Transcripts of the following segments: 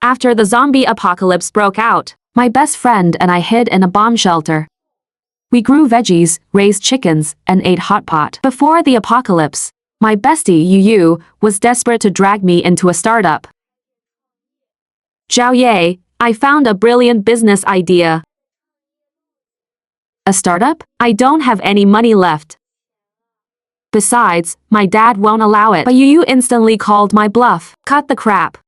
After the zombie apocalypse broke out, my best friend and I hid in a bomb shelter. We grew veggies, raised chickens, and ate hotpot. Before the apocalypse, my bestie Yueyue was desperate to drag me into a startup. Yueyue, I found a brilliant business idea. A startup? I don't have any money left. Besides, my dad won't allow it. But Yueyue instantly called my bluff. Cut the crap.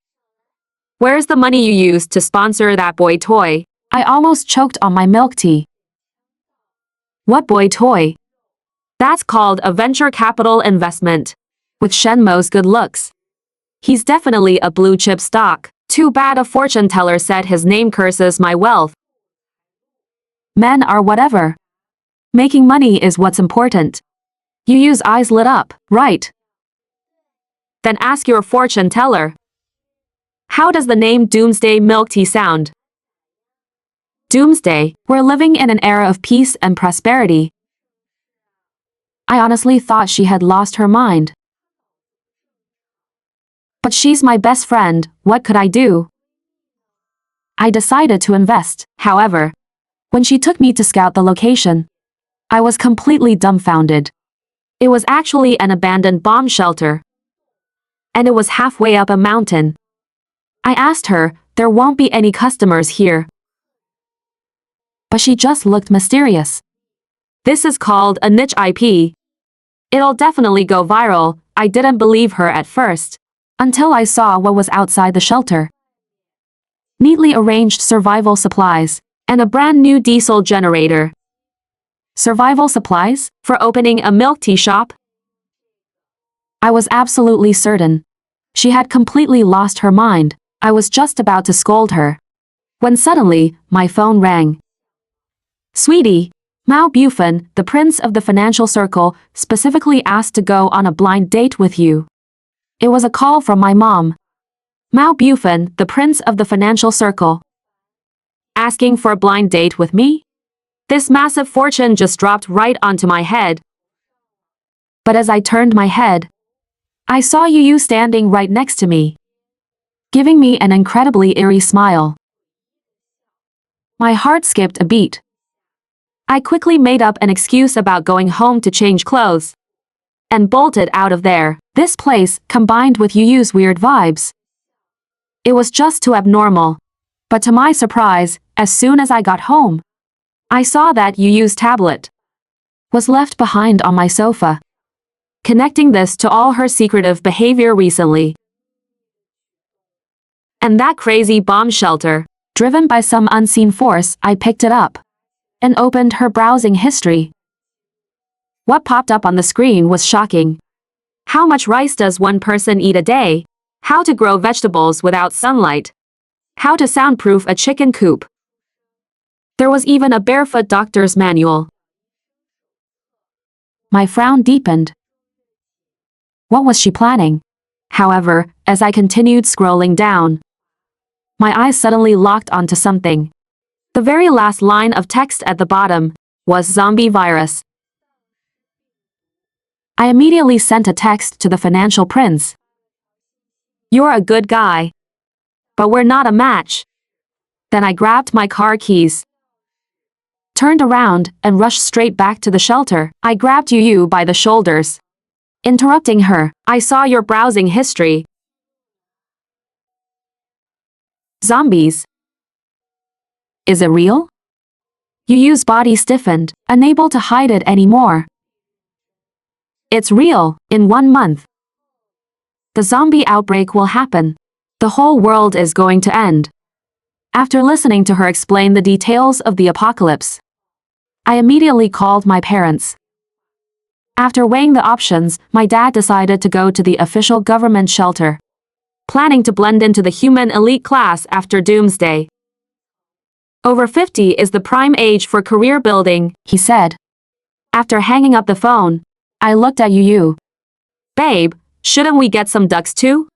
Where's the money you used to sponsor that boy toy? I almost choked on my milk tea. What boy toy? That's called a venture capital investment. With Shenmo's good looks, he's definitely a blue chip stock. Too bad a fortune teller said his name curses my wealth. Men are whatever. Making money is what's important. Yueyue's eyes lit up. Right. Then ask your fortune teller. How does the name Doomsday Milk Tea sound? Doomsday, we're living in an era of peace and prosperity. I honestly thought she had lost her mind. But she's my best friend, what could I do? I decided to invest. However, when she took me to scout the location, I was completely dumbfounded. It was actually an abandoned bomb shelter. And it was halfway up a mountain. I asked her, there won't be any customers here. But she just looked mysterious. This is called a niche IP. It'll definitely go viral. I didn't believe her at first, until I saw what was outside the shelter. Neatly arranged survival supplies, and a brand new diesel generator. Survival supplies? For opening a milk tea shop? I was absolutely certain. She had completely lost her mind. I was just about to scold her, when suddenly, my phone rang. Sweetie, Mao Bufan, the prince of the financial circle, specifically asked to go on a blind date with you. It was a call from my mom. Mao Bufan, the prince of the financial circle. Asking for a blind date with me? This massive fortune just dropped right onto my head. But as I turned my head, I saw Yueyue standing right next to me, giving me an incredibly eerie smile. My heart skipped a beat. I quickly made up an excuse about going home to change clothes and bolted out of there. This place, combined with Yueyue's weird vibes, it was just too abnormal. But to my surprise, as soon as I got home, I saw that Yueyue's tablet was left behind on my sofa, connecting this to all her secretive behavior recently. And that crazy bomb shelter, driven by some unseen force, I picked it up and opened her browsing history. What popped up on the screen was shocking. How much rice does one person eat a day? How to grow vegetables without sunlight? How to soundproof a chicken coop? There was even a barefoot doctor's manual. My frown deepened. What was she planning? However, as I continued scrolling down, my eyes suddenly locked onto something. The very last line of text at the bottom was zombie virus. I immediately sent a text to the financial prince. You're a good guy, but we're not a match. Then I grabbed my car keys, turned around, and rushed straight back to the shelter. I grabbed Yueyue by the shoulders, interrupting her. I saw your browsing history. Zombies. Is it real? Yueyue's body stiffened, unable to hide it anymore. It's real. In 1 month, the zombie outbreak will happen. The whole world is going to end. After listening to her explain the details of the apocalypse, I immediately called my parents. After weighing the options, my dad decided to go to the official government shelter, planning to blend into the human elite class after Doomsday. Over 50 is the prime age for career building, he said. After hanging up the phone, I looked at Yueyue. Babe, shouldn't we get some ducks too?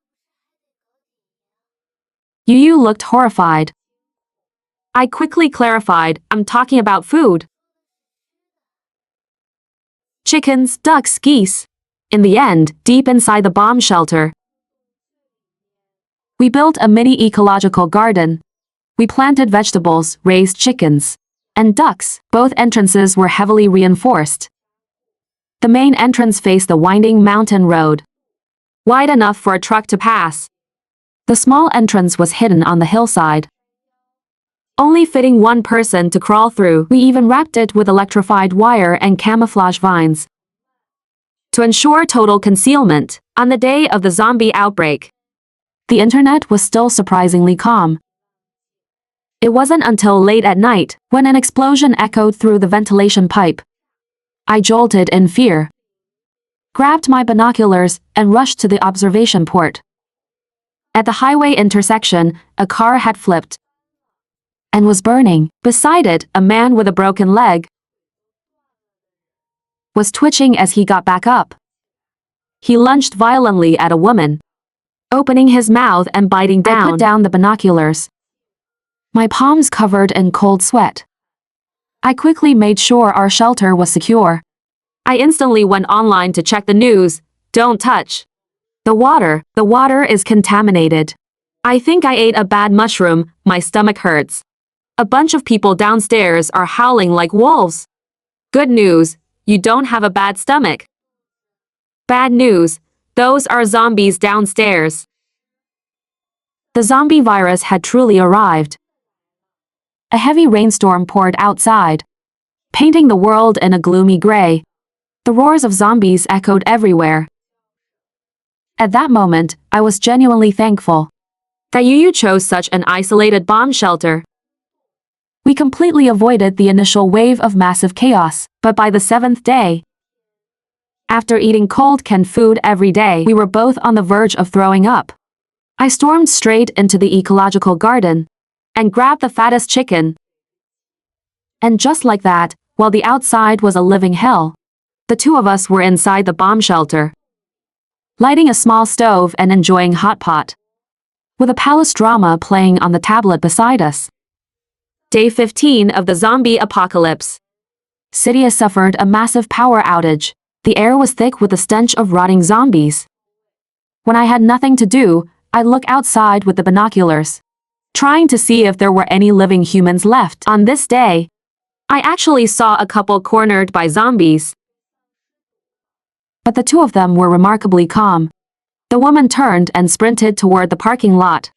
Yueyue looked horrified. I quickly clarified, I'm talking about food. Chickens, ducks, geese. In the end, deep inside the bomb shelter, We built a mini ecological garden. We planted vegetables, raised chickens, and ducks. Both entrances were heavily reinforced. The main entrance faced the winding mountain road, wide enough for a truck to pass. The small entrance was hidden on the hillside, only fitting one person to crawl through. We even wrapped it with electrified wire and camouflage vines to ensure total concealment. On the day of the zombie outbreak, the internet was still surprisingly calm. It wasn't until late at night, when an explosion echoed through the ventilation pipe. I jolted in fear, grabbed my binoculars, and rushed to the observation port. At the highway intersection, a car had flipped and was burning. Beside it, a man with a broken leg was twitching as he got back up. He lunged violently at a woman, opening his mouth and biting down. I put down the binoculars, my palms covered in cold sweat. I quickly made sure our shelter was secure. I instantly went online to check the news. Don't touch the water is contaminated. I think I ate a bad mushroom, my stomach hurts. A bunch of people downstairs are howling like wolves. Good news, you don't have a bad stomach. Bad news, those are zombies downstairs. The zombie virus had truly arrived. A heavy rainstorm poured outside, painting the world in a gloomy gray. The roars of zombies echoed everywhere. At that moment, I was genuinely thankful that Yueyue chose such an isolated bomb shelter. We completely avoided the initial wave of massive chaos, but by the 7th day, after eating cold canned food every day, we were both on the verge of throwing up. I stormed straight into the ecological garden and grabbed the fattest chicken. And just like that, while the outside was a living hell, the two of us were inside the bomb shelter, lighting a small stove and enjoying hotpot, with a palace drama playing on the tablet beside us. Day 15 of the zombie apocalypse. City has suffered a massive power outage. The air was thick with the stench of rotting zombies. When I had nothing to do, I'd look outside with the binoculars, trying to see if there were any living humans left. On this day, I actually saw a couple cornered by zombies, but the two of them were remarkably calm. The woman turned and sprinted toward the parking lot,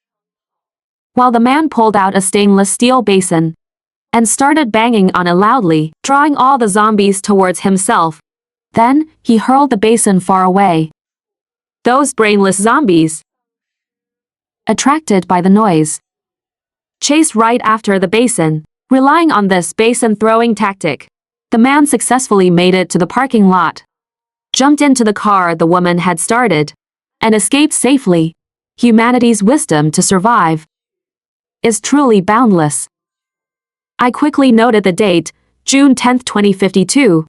while the man pulled out a stainless steel basin and started banging on it loudly, drawing all the zombies towards himself. Then, he hurled the basin far away. Those brainless zombies, attracted by the noise, chased right after the basin. Relying on this basin-throwing tactic, the man successfully made it to the parking lot, jumped into the car the woman had started, and escaped safely. Humanity's wisdom to survive is truly boundless. I quickly noted the date, June 10, 2052.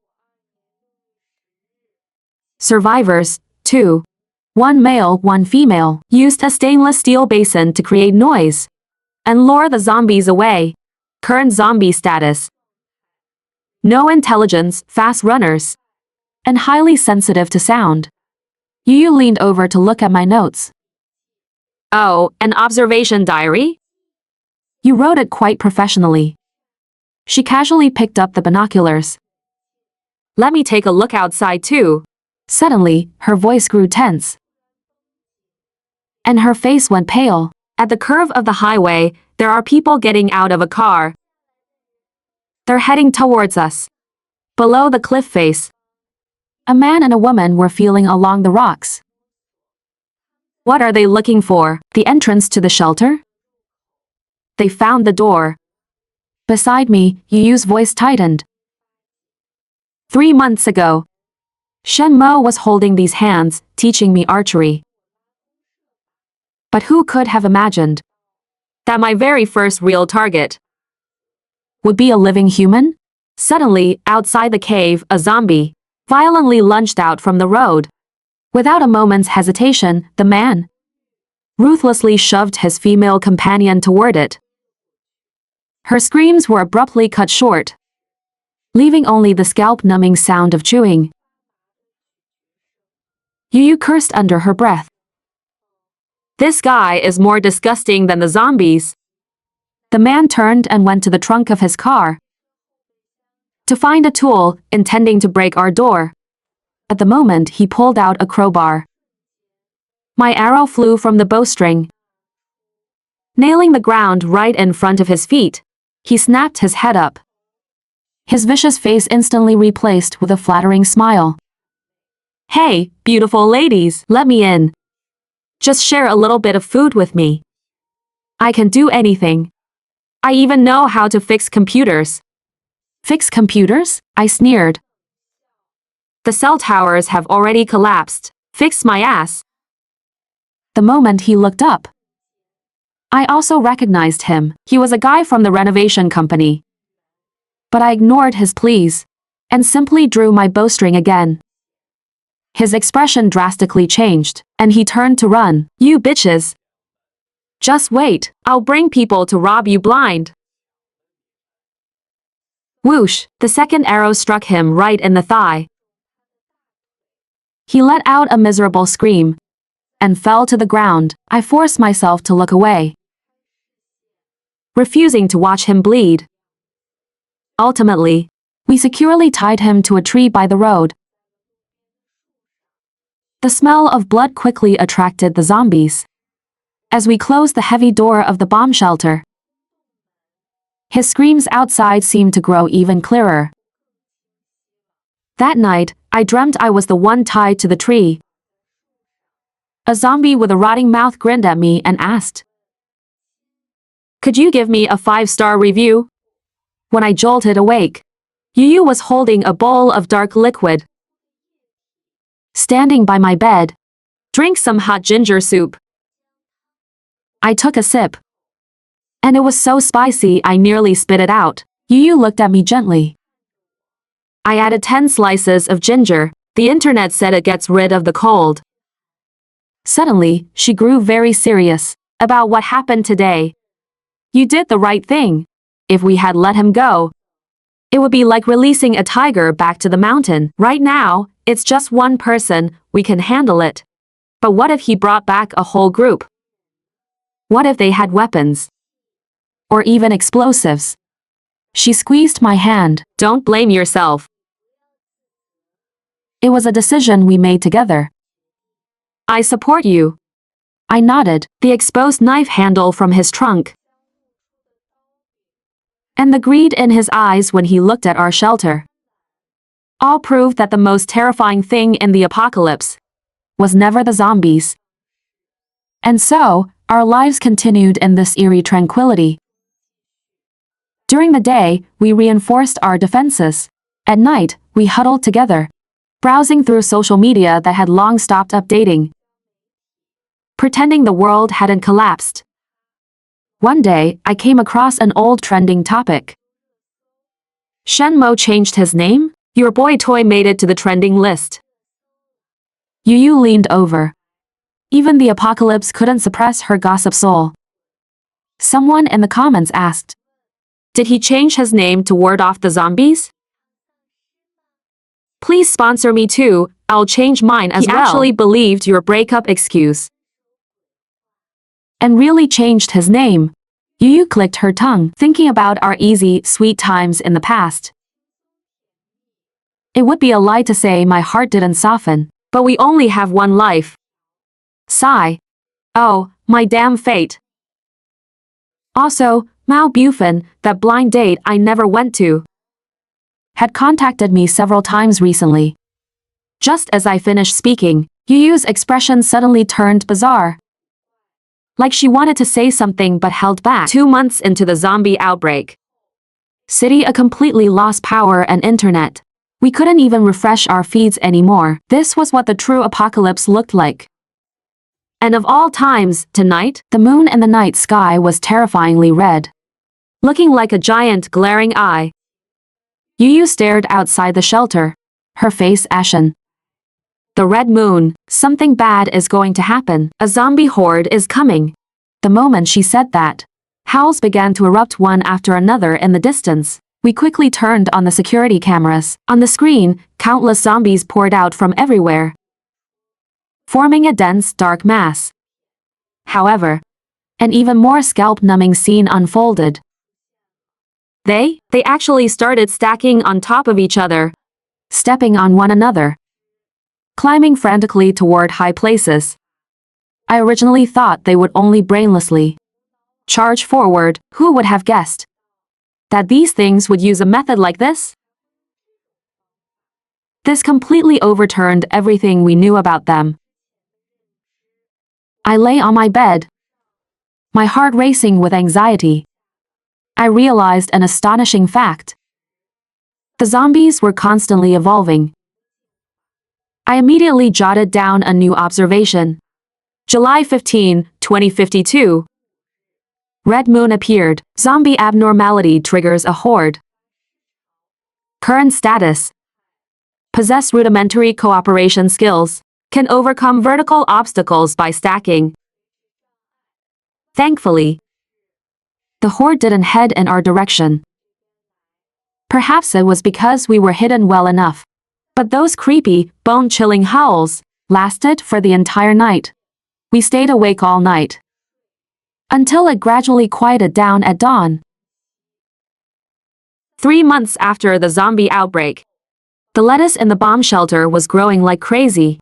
Survivors, 2. 1 male, 1 female, used a stainless steel basin to create noise and lure the zombies away. Current zombie status: no intelligence, fast runners, and highly sensitive to sound. Yueyue leaned over to look at my notes. Oh, an observation diary? You wrote it quite professionally. She casually picked up the binoculars. Let me take a look outside too. Suddenly, her voice grew tense, and her face went pale. At the curve of the highway, there are people getting out of a car. They're heading towards us. Below the cliff face, a man and a woman were feeling along the rocks. What are they looking for? The entrance to the shelter? They found the door. Beside me, Yueyue's voice tightened. 3 months ago, Shen Mo was holding these hands, teaching me archery. But who could have imagined that my very first real target would be a living human? Suddenly, outside the cave, a zombie violently lunged out from the road. Without a moment's hesitation, the man ruthlessly shoved his female companion toward it. Her screams were abruptly cut short, leaving only the scalp-numbing sound of chewing. Yueyue cursed under her breath. This guy is more disgusting than the zombies. The man turned and went to the trunk of his car to find a tool, intending to break our door. At the moment, he pulled out a crowbar. My arrow flew from the bowstring, nailing the ground right in front of his feet. He snapped his head up, his vicious face instantly replaced with a flattering smile. Hey, beautiful ladies, let me in. Just share a little bit of food with me. I can do anything. I even know how to fix computers. Fix computers? I sneered. The cell towers have already collapsed. Fix my ass. The moment he looked up, I also recognized him. He was a guy from the renovation company. But I ignored his pleas and simply drew my bowstring again. His expression drastically changed, and he turned to run. You bitches. Just wait, I'll bring people to rob you blind. Whoosh, the second arrow struck him right in the thigh. He let out a miserable scream and fell to the ground. I forced myself to look away, refusing to watch him bleed. Ultimately, we securely tied him to a tree by the road. The smell of blood quickly attracted the zombies. As we closed the heavy door of the bomb shelter, his screams outside seemed to grow even clearer. That night, I dreamt I was the one tied to the tree. A zombie with a rotting mouth grinned at me and asked, "Could you give me a 5-star review?" When I jolted awake, Yueyue was holding a bowl of dark liquid, standing by my bed. Drink some hot ginger soup. I took a sip, and it was so spicy I nearly spit it out. Yueyue looked at me gently. I added 10 slices of ginger. The internet said it gets rid of the cold. Suddenly, she grew very serious about what happened today. You did the right thing. If we had let him go, it would be like releasing a tiger back to the mountain. Right now, it's just one person, we can handle it. But what if he brought back a whole group? What if they had weapons? Or even explosives? She squeezed my hand. Don't blame yourself. It was a decision we made together. I support you. I nodded, the exposed knife handle from his trunk, and the greed in his eyes when he looked at our shelter, all proved that the most terrifying thing in the apocalypse was never the zombies. And so, our lives continued in this eerie tranquility. During the day, we reinforced our defenses. At night, we huddled together, browsing through social media that had long stopped updating, pretending the world hadn't collapsed. One day, I came across an old trending topic. Shenmue changed his name? Your boy toy made it to the trending list. Yueyue leaned over. Even the apocalypse couldn't suppress her gossip soul. Someone in the comments asked, did he change his name to ward off the zombies? Please sponsor me too, I'll change mine as well. He actually believed your breakup excuse and really changed his name. Yueyue clicked her tongue, thinking about our easy, sweet times in the past. It would be a lie to say my heart didn't soften, but we only have one life. Sigh. Oh, my damn fate. Also, Mao Bufin, that blind date I never went to, had contacted me several times recently. Just as I finished speaking, Yueyue's expression suddenly turned bizarre. Like she wanted to say something but held back. 2 months into the zombie outbreak, city a completely lost power and internet. We couldn't even refresh our feeds anymore. This was what the true apocalypse looked like. And of all times, tonight, the moon in the night sky was terrifyingly red, looking like a giant glaring eye. Yueyue stared outside the shelter, her face ashen. The red moon, something bad is going to happen. A zombie horde is coming. The moment she said that, howls began to erupt one after another in the distance. We quickly turned on the security cameras. On the screen, countless zombies poured out from everywhere, forming a dense, dark mass. However, an even more scalp-numbing scene unfolded. They actually started stacking on top of each other, stepping on one another, climbing frantically toward high places. I originally thought they would only brainlessly charge forward. Who would have guessed that these things would use a method like this? This completely overturned everything we knew about them. I lay on my bed, my heart racing with anxiety. I realized an astonishing fact. The zombies were constantly evolving. I immediately jotted down a new observation. July 15, 2052. Red moon appeared. Zombie abnormality triggers a horde. Current status. Possess rudimentary cooperation skills. Can overcome vertical obstacles by stacking. Thankfully, the horde didn't head in our direction. Perhaps it was because we were hidden well enough. But those creepy, bone-chilling howls lasted for the entire night. We stayed awake all night, until it gradually quieted down at dawn. 3 months after the zombie outbreak, the lettuce in the bomb shelter was growing like crazy.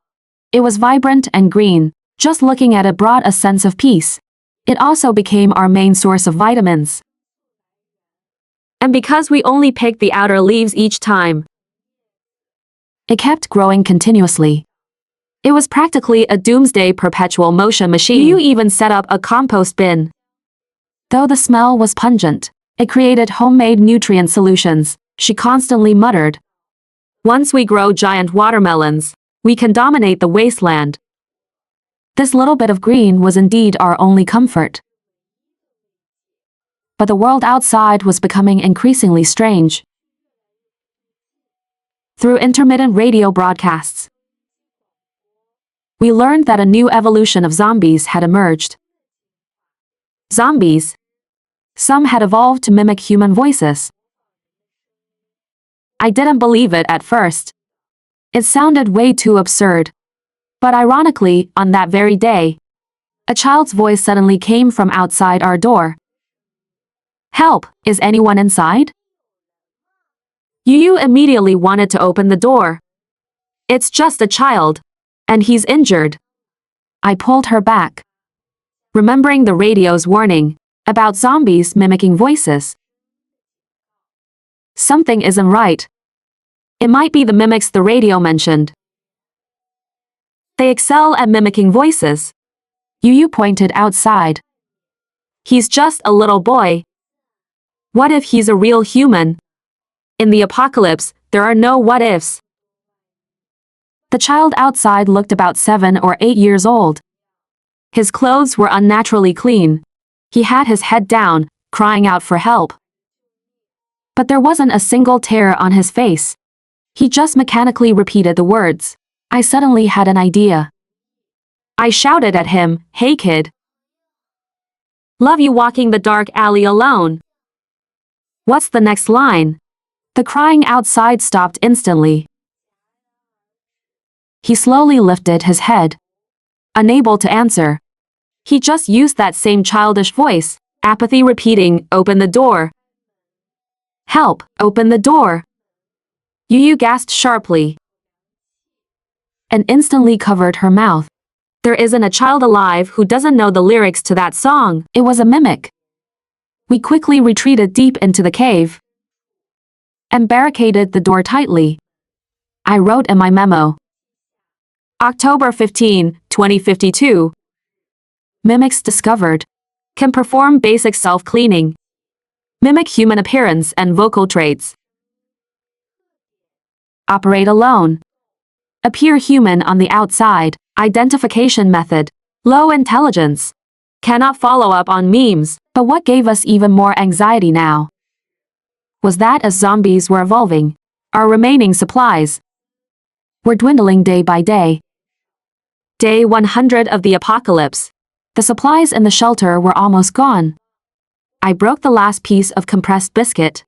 It was vibrant and green. Just looking at it brought a sense of peace. It also became our main source of vitamins. And because we only picked the outer leaves each time, it kept growing continuously. It was practically a doomsday perpetual motion machine. You even set up a compost bin. Though the smell was pungent, it created homemade nutrient solutions, she constantly muttered. Once we grow giant watermelons, we can dominate the wasteland. This little bit of green was indeed our only comfort. But the world outside was becoming increasingly strange. Through intermittent radio broadcasts, we learned that a new evolution of zombies had emerged. Zombies. Some had evolved to mimic human voices. I didn't believe it at first. It sounded way too absurd. But ironically, on that very day, a child's voice suddenly came from outside our door. Help, is anyone inside? Yueyue immediately wanted to open the door. It's just a child, and he's injured. I pulled her back, remembering the radio's warning about zombies mimicking voices. Something isn't right. It might be the mimics the radio mentioned. They excel at mimicking voices. Yueyue pointed outside. He's just a little boy. What if he's a real human? In the apocalypse, there are no what-ifs. The child outside looked about 7 or 8 years old. His clothes were unnaturally clean. He had his head down, crying out for help. But there wasn't a single tear on his face. He just mechanically repeated the words. I suddenly had an idea. I shouted at him, "Hey kid. Love you walking the dark alley alone." What's the next line? The crying outside stopped instantly. He slowly lifted his head, unable to answer. He just used that same childish voice, apathy repeating, "Open the door. Help, open the door." Yueyue gasped sharply and instantly covered her mouth. There isn't a child alive who doesn't know the lyrics to that song. It was a mimic. We quickly retreated deep into the cave and barricaded the door tightly. I wrote in my memo. October 15, 2052. Mimics discovered. Can perform basic self-cleaning. Mimic human appearance and vocal traits. Operate alone. Appear human on the outside. Identification method. Low intelligence. Cannot follow up on memes. But what gave us even more anxiety now was that as zombies were evolving, our remaining supplies were dwindling day by day. Day 100 of the apocalypse. The supplies in the shelter were almost gone. I broke the last piece of compressed biscuit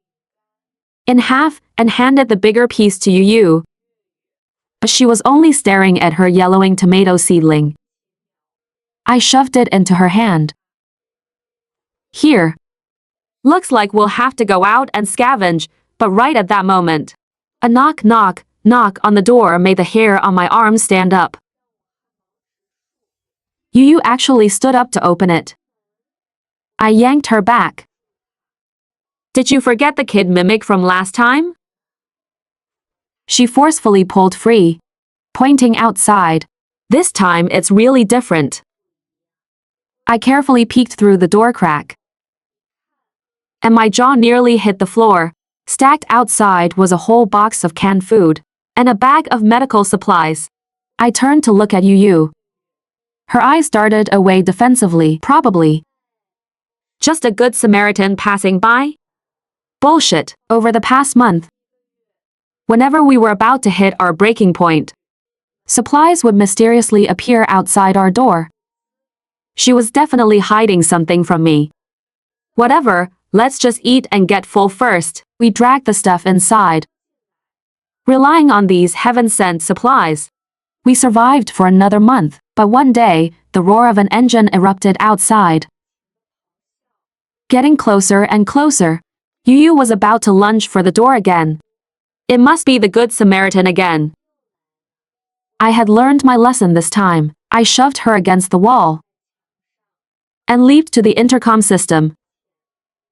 in half and handed the bigger piece to Yueyue. But she was only staring at her yellowing tomato seedling. I shoved it into her hand. Here. Looks like we'll have to go out and scavenge, but right at that moment, a knock knock knock on the door made the hair on my arm stand up. Yueyue actually stood up to open it. I yanked her back. Did you forget the kid mimic from last time? She forcefully pulled free, pointing outside. This time it's really different. I carefully peeked through the door crack, and my jaw nearly hit the floor. Stacked outside was a whole box of canned food and a bag of medical supplies. I turned to look at Yueyue. Her eyes darted away defensively. Probably just a good Samaritan passing by? Bullshit. Over the past month, whenever we were about to hit our breaking point, supplies would mysteriously appear outside our door. She was definitely hiding something from me. Whatever, let's just eat and get full first. We dragged the stuff inside. Relying on these heaven-sent supplies, we survived for another month, but one day, the roar of an engine erupted outside. Getting closer and closer, Yueyue was about to lunge for the door again. It must be the Good Samaritan again. I had learned my lesson this time. I shoved her against the wall and leaped to the intercom system,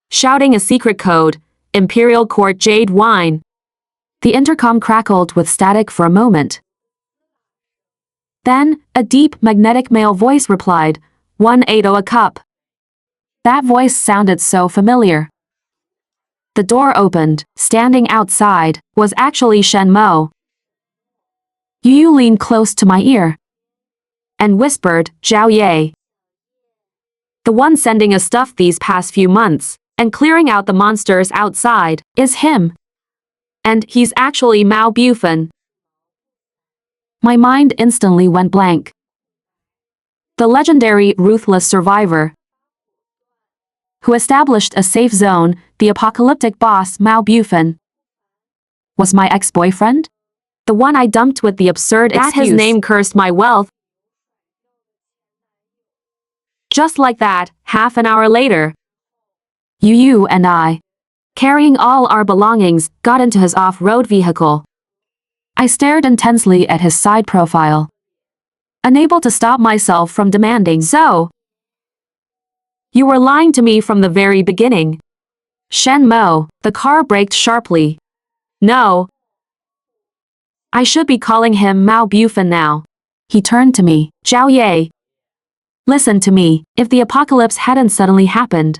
shouting a secret code, Imperial Court Jade Wine. The intercom crackled with static for a moment. Then, a deep, magnetic male voice replied, 180 a cup. That voice sounded so familiar. The door opened. Standing outside was actually Shen Mo. Yueyue leaned close to my ear and whispered, Yueyue. The one sending us stuff these past few months and clearing out the monsters outside is him. And he's actually Mao Bufan. My mind instantly went blank. The legendary ruthless survivor who established a safe zone, the apocalyptic boss Mao Bufan, was my ex-boyfriend? The one I dumped with the absurd excuse that his name cursed my wealth. Just like that, half an hour later, Yueyue and I, carrying all our belongings, got into his off-road vehicle. I stared intensely at his side profile, unable to stop myself from demanding, so, you were lying to me from the very beginning. Shen Mo. The car braked sharply. No. I should be calling him Mao Bufan now. He turned to me. Yueyue. Listen to me, if the apocalypse hadn't suddenly happened,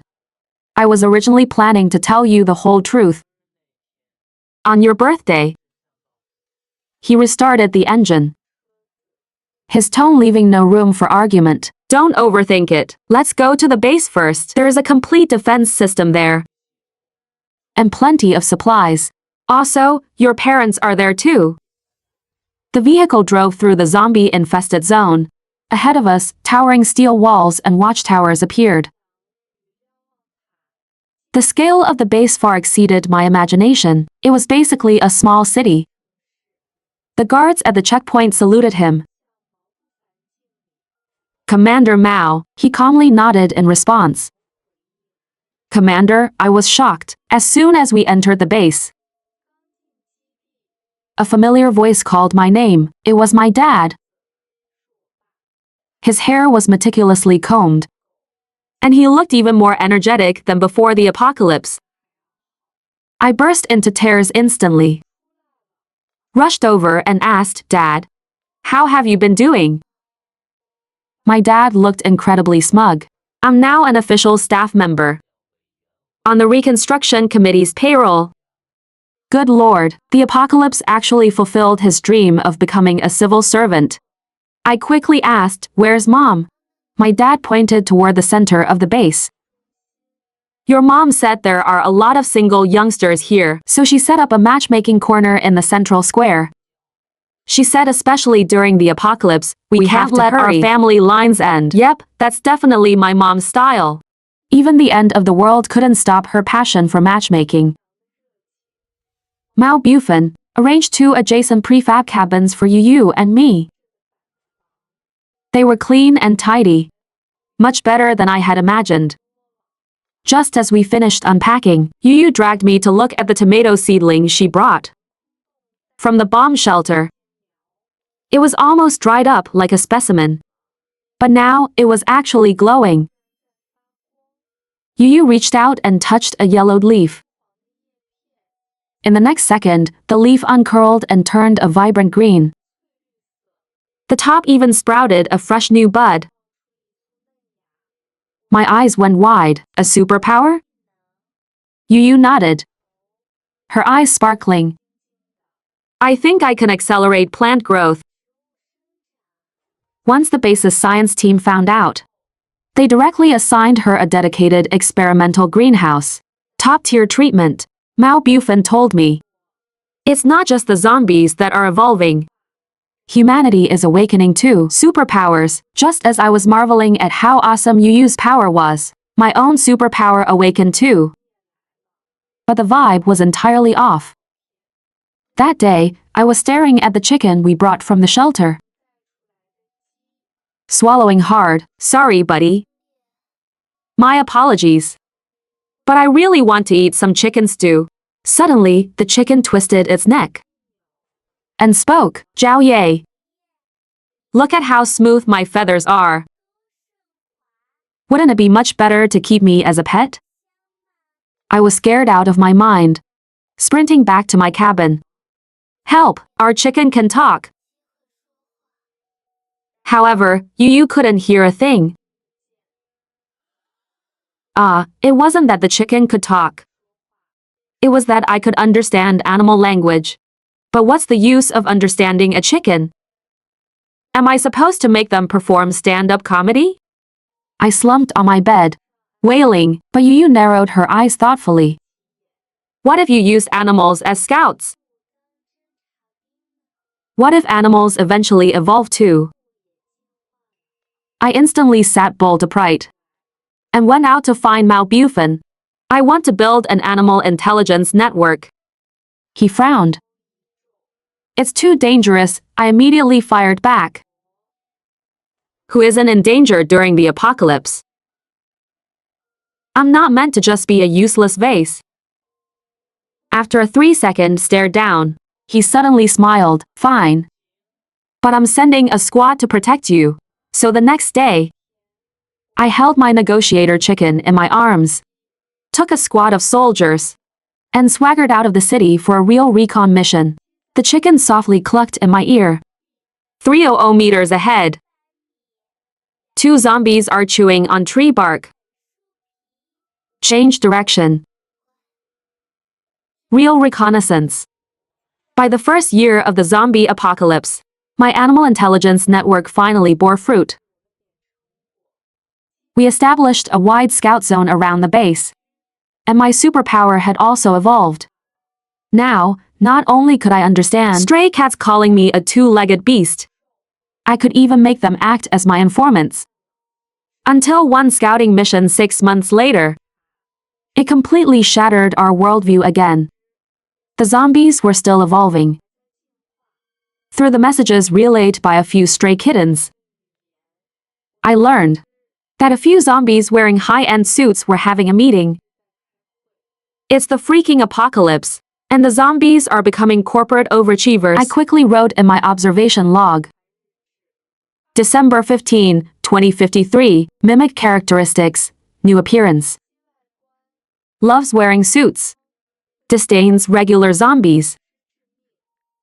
I was originally planning to tell you the whole truth. On your birthday. He restarted the engine, his tone leaving no room for argument. Don't overthink it. Let's go to the base first. There is a complete defense system there. And plenty of supplies. Also, your parents are there too. The vehicle drove through the zombie-infested zone. Ahead of us, towering steel walls and watchtowers appeared. The scale of the base far exceeded my imagination. It was basically a small city. The guards at the checkpoint saluted him. Commander Mao, he calmly nodded in response. Commander, I was shocked. As soon as we entered the base, a familiar voice called my name. It was my dad. His hair was meticulously combed, and he looked even more energetic than before the apocalypse. I burst into tears instantly, rushed over and asked, Dad, how have you been doing? My dad looked incredibly smug. I'm now an official staff member on the Reconstruction Committee's payroll. Good Lord, the apocalypse actually fulfilled his dream of becoming a civil servant. I quickly asked, where's Mom? My dad pointed toward the center of the base. Your mom said there are a lot of single youngsters here, so she set up a matchmaking corner in the central square. She said especially during the apocalypse, we can't let our family lines end. Yep, that's definitely my mom's style. Even the end of the world couldn't stop her passion for matchmaking. Mao Bufan arranged 2 adjacent prefab cabins for Yueyue and me. They were clean and tidy, much better than I had imagined. Just as we finished unpacking, Yueyue dragged me to look at the tomato seedling she brought from the bomb shelter. It was almost dried up like a specimen, but now it was actually glowing. Yueyue reached out and touched a yellowed leaf. In the next second, the leaf uncurled and turned a vibrant green. The top even sprouted a fresh new bud. My eyes went wide. A superpower? Yueyue nodded, her eyes sparkling. I think I can accelerate plant growth. Once the base's science team found out, they directly assigned her a dedicated experimental greenhouse. Top-tier treatment, Mao Bufan told me. It's not just the zombies that are evolving. Humanity is awakening too. Superpowers. Just as I was marveling at how awesome Yueyue's power was, my own superpower awakened too. But the vibe was entirely off. That day, I was staring at the chicken we brought from the shelter. Swallowing hard. Sorry, buddy. My apologies. But I really want to eat some chicken stew. Suddenly, the chicken twisted its neck and spoke. Yueyue. Look at how smooth my feathers are. Wouldn't it be much better to keep me as a pet? I was scared out of my mind, sprinting back to my cabin. Help, our chicken can talk. However, Yueyue couldn't hear a thing. It wasn't that the chicken could talk. It was that I could understand animal language. But what's the use of understanding a chicken? Am I supposed to make them perform stand-up comedy? I slumped on my bed, wailing, but Yueyue narrowed her eyes thoughtfully. What if you used animals as scouts? What if animals eventually evolve too? I instantly sat bolt upright and went out to find Mao Bufan. I want to build an animal intelligence network. He frowned. It's too dangerous, I immediately fired back. Who isn't in danger during the apocalypse? I'm not meant to just be a useless vase. After a 3-second stare down, he suddenly smiled. Fine. But I'm sending a squad to protect you. So the next day, I held my negotiator chicken in my arms, took a squad of soldiers, and swaggered out of the city for a real recon mission. The chicken softly clucked in my ear. 300 meters ahead. 2 zombies are chewing on tree bark. Change direction. Real reconnaissance. By the first year of the zombie apocalypse, my animal intelligence network finally bore fruit. We established a wide scout zone around the base, and my superpower had also evolved. Now, not only could I understand stray cats calling me a two-legged beast, I could even make them act as my informants. Until one scouting mission 6 months later, it completely shattered our worldview again. The zombies were still evolving. Through the messages relayed by a few stray kittens, I learned that a few zombies wearing high-end suits were having a meeting. It's the freaking apocalypse, and the zombies are becoming corporate overachievers. I quickly wrote in my observation log. December 15, 2053, mimic characteristics, new appearance. Loves wearing suits. Disdains regular zombies.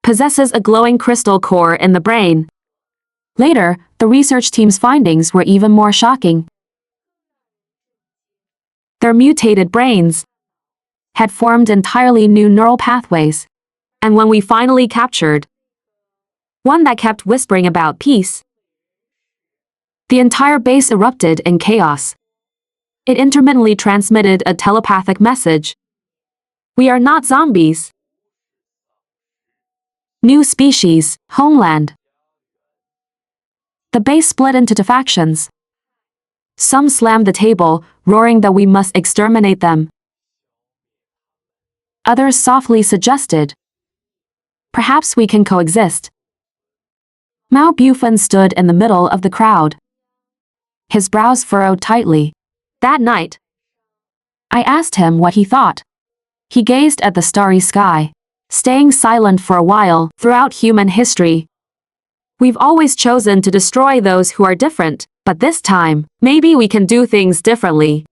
Possesses a glowing crystal core in the brain. Later, the research team's findings were even more shocking. Their mutated brains had formed entirely new neural pathways, and when we finally captured one that kept whispering about peace, the entire base erupted in chaos. It intermittently transmitted a telepathic message. We are not zombies. New species, homeland. The base split into 2 factions. Some slammed the table, roaring that we must exterminate them. Others softly suggested, perhaps we can coexist. Mao Bufan stood in the middle of the crowd. His brows furrowed tightly. That night, I asked him what he thought. He gazed at the starry sky, staying silent for a while. Throughout human history, we've always chosen to destroy those who are different, but this time, maybe we can do things differently.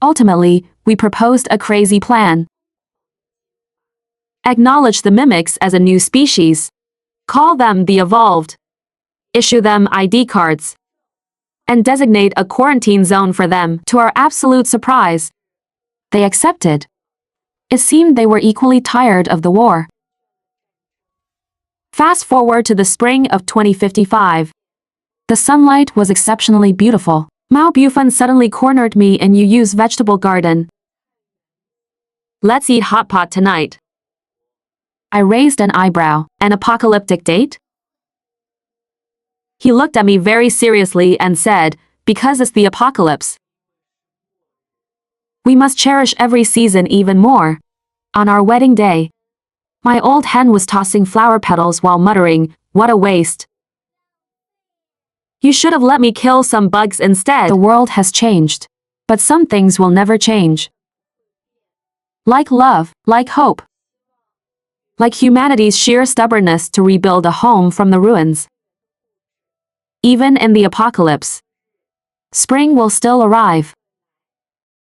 Ultimately, we proposed a crazy plan. Acknowledge the mimics as a new species. Call them the evolved. Issue them ID cards. And designate a quarantine zone for them. To our absolute surprise, they accepted. It seemed they were equally tired of the war. Fast forward to the spring of 2055. The sunlight was exceptionally beautiful. Mao Bufan suddenly cornered me in Yueyue's vegetable garden. Let's eat hotpot tonight. I raised an eyebrow. An apocalyptic date? He looked at me very seriously and said, because it's the apocalypse. We must cherish every season even more. On our wedding day, my old hen was tossing flower petals while muttering, what a waste. You should have let me kill some bugs instead. The world has changed. But some things will never change. Like love, like hope. Like humanity's sheer stubbornness to rebuild a home from the ruins. Even in the apocalypse, spring will still arrive.